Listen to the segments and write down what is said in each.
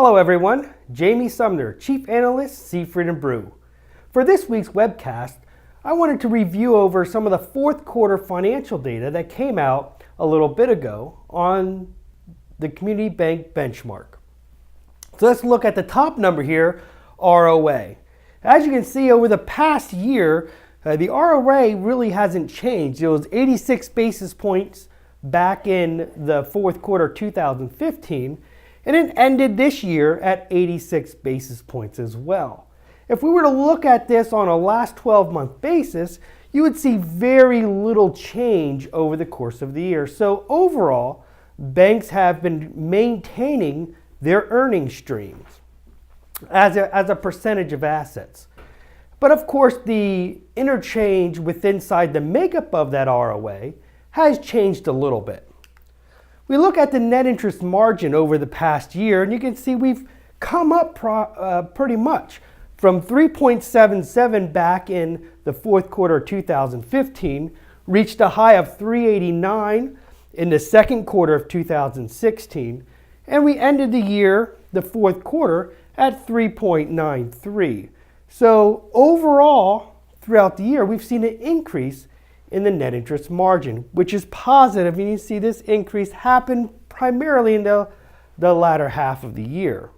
Hello everyone, Jamie Sumner, Chief Analyst, Seafried and Brew. For this week's webcast, I wanted to review over some of the fourth quarter financial data that came out a little bit ago on the community bank benchmark. So let's look at the top number here, ROA. As you can see, over the past year, the ROA really hasn't changed. It was 86 basis points back in the fourth quarter 2015, and it ended this year at 86 basis points as well. If we were to look at this on a last 12-month basis, you would see very little change over the course of the year. So overall, banks have been maintaining their earnings streams as a percentage of assets. But of course, the interchange inside the makeup of that ROA has changed a little bit. We look at the net interest margin over the past year, and you can see we've come up pretty much from 3.77 back in the fourth quarter of 2015, reached a high of 389 in the second quarter of 2016, and we ended the year, the fourth quarter, at 3.93. So overall, throughout the year, we've seen an increase in the net interest margin, which is positive, and you see this increase happen primarily in the latter half of the year.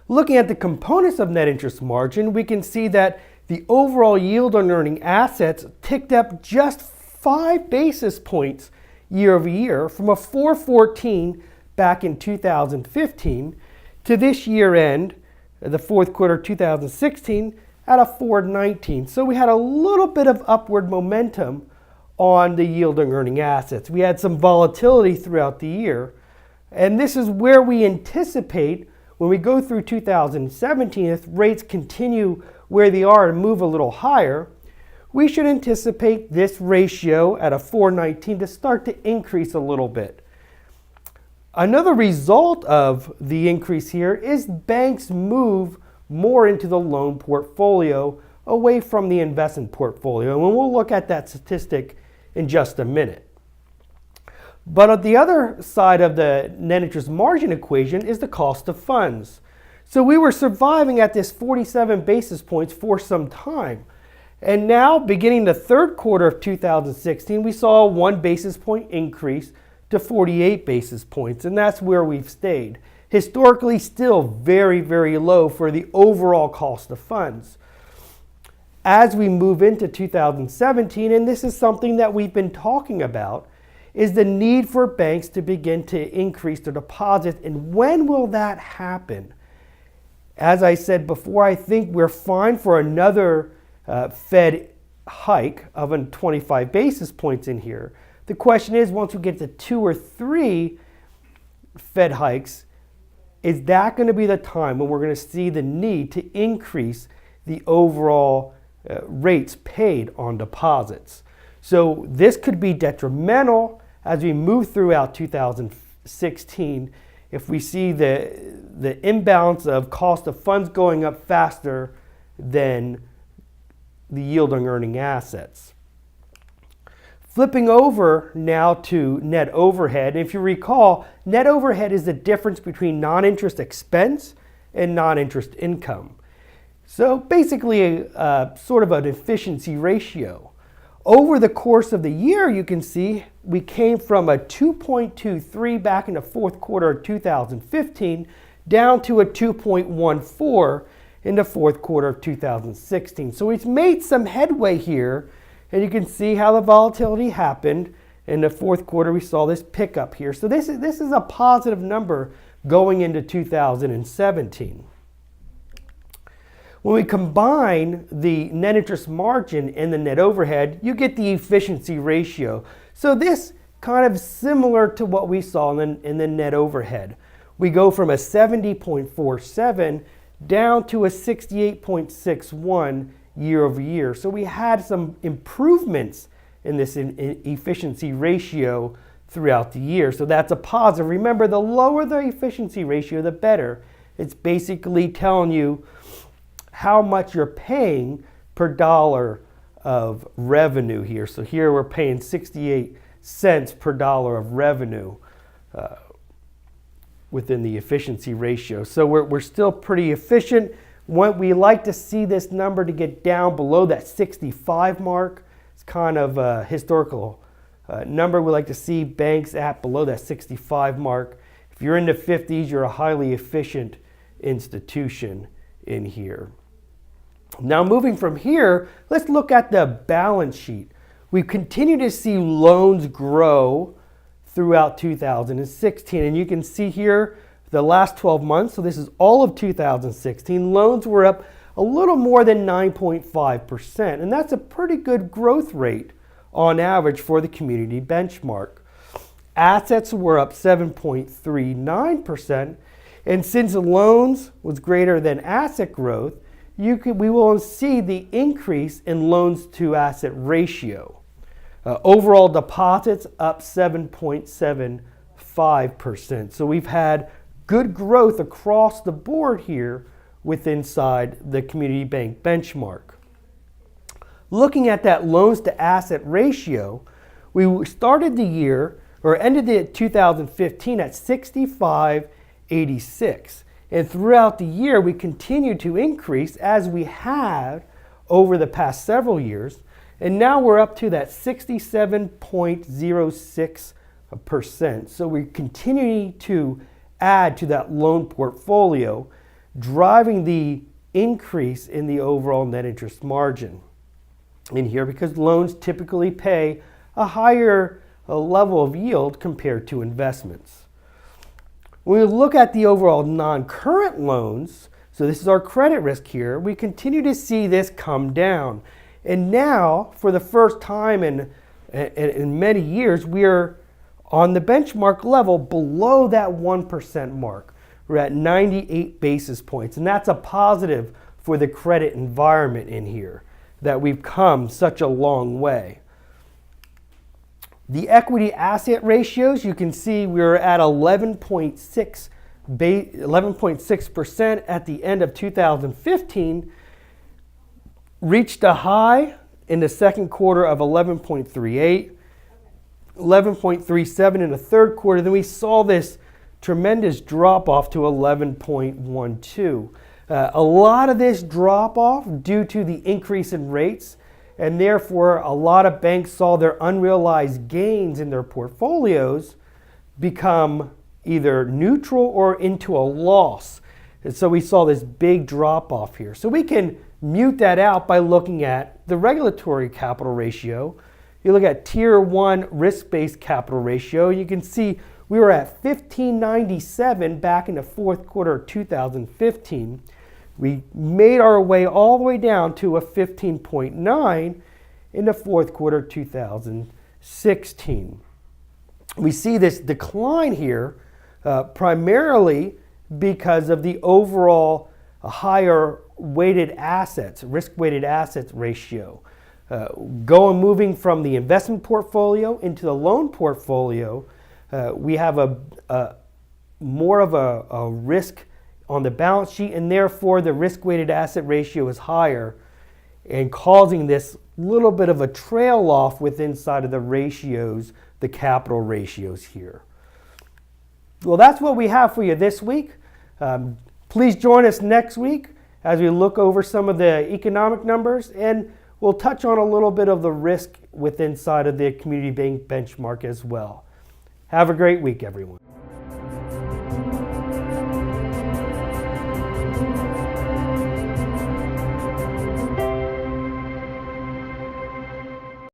Looking at the components of net interest margin, we can see that the overall yield on earning assets ticked up just 5 basis points year over year from a 414 back in 2015 to this year end, the fourth quarter 2016, at a 419. So we had a little bit of upward momentum on the yield on earning assets. We had some volatility throughout the year, and this is where we anticipate when we go through 2017, if rates continue where they are and move a little higher, we should anticipate this ratio at a 419 to start to increase a little bit. Another result of the increase here is banks move more into the loan portfolio away from the investment portfolio. And we'll look at that statistic in just a minute. But on the other side of the net interest margin equation is the cost of funds. So we were surviving at this 47 basis points for some time. And now, beginning the third quarter of 2016, we saw a 1 basis point increase to 48 basis points, and that's where we've stayed. Historically, still very, very low for the overall cost of funds. As we move into 2017, and this is something that we've been talking about, is the need for banks to begin to increase their deposits. And when will that happen? As I said before, I think we're fine for another Fed hike of 25 basis points in here. The question is, once we get to 2 or 3 Fed hikes, is that going to be the time when we're going to see the need to increase the overall rates paid on deposits? So this could be detrimental as we move throughout 2016 if we see the imbalance of cost of funds going up faster than the yield on earning assets. Flipping over now to net overhead. If you recall, net overhead is the difference between non-interest expense and non-interest income. So basically sort of an efficiency ratio. Over the course of the year, you can see we came from a 2.23 back in the fourth quarter of 2015 down to a 2.14 in the fourth quarter of 2016. So we've made some headway here. And you can see how the volatility happened. In the fourth quarter, we saw this pickup here. So this is a positive number going into 2017. When we combine the net interest margin and the net overhead, you get the efficiency ratio. So this kind of similar to what we saw in the net overhead. We go from a 70.47 down to a 68.61 year over year. So we had some improvements in this efficiency ratio throughout the year. So that's a positive. Remember, the lower the efficiency ratio, the better. It's basically telling you how much you're paying per dollar of revenue here. So here we're paying 68 cents per dollar of revenue within the efficiency ratio. So we're still pretty efficient. We like to see this number to get down below that 65 mark. It's kind of a historical number. We like to see banks at below that 65 mark. If you're in the 50s, you're a highly efficient institution in here. Now moving from here, let's look at the balance sheet. We continue to see loans grow throughout 2016. And you can see here the last 12 months, so this is all of 2016, loans were up a little more than 9.5%. And that's a pretty good growth rate on average for the community benchmark. Assets were up 7.39%. And since loans was greater than asset growth, we will see the increase in loans to asset ratio. Overall deposits up 7.75%. So we've had good growth across the board here inside the community bank benchmark. Looking at that loans to asset ratio, we started the year or ended it 2015 at 65.86. And throughout the year, we continued to increase as we had over the past several years. And now we're up to that 67.06%. So we're continuing to add to that loan portfolio, driving the increase in the overall net interest margin in here because loans typically pay a higher level of yield compared to investments. When we look at the overall non-current loans, so this is our credit risk here, we continue to see this come down. And now, for the first time in many years, we are on the benchmark level below that 1% mark. We're at 98 basis points, and that's a positive for the credit environment in here, that we've come such a long way. The equity asset ratios, you can see we're at 11.6% at the end of 2015, reached a high in the second quarter of 11.38, 11.37 in the third quarter. Then we saw this tremendous drop off to 11.12. A lot of this drop off due to the increase in rates, and therefore a lot of banks saw their unrealized gains in their portfolios become either neutral or into a loss. And so we saw this big drop off here. So we can mute that out by looking at the regulatory capital ratio. You look at Tier 1 risk-based capital ratio, you can see we were at 1597 back in the fourth quarter of 2015. We made our way all the way down to a 15.9 in the fourth quarter of 2016. We see this decline here primarily because of the overall higher weighted assets, risk-weighted assets ratio. Moving from the investment portfolio into the loan portfolio, we have more of a risk on the balance sheet, and therefore the risk-weighted asset ratio is higher and causing this little bit of a trail off inside of the ratios, the capital ratios here. Well, that's what we have for you this week. Please join us next week as we look over some of the economic numbers, and we'll touch on a little bit of the risk inside of the community bank benchmark as well. Have a great week, everyone.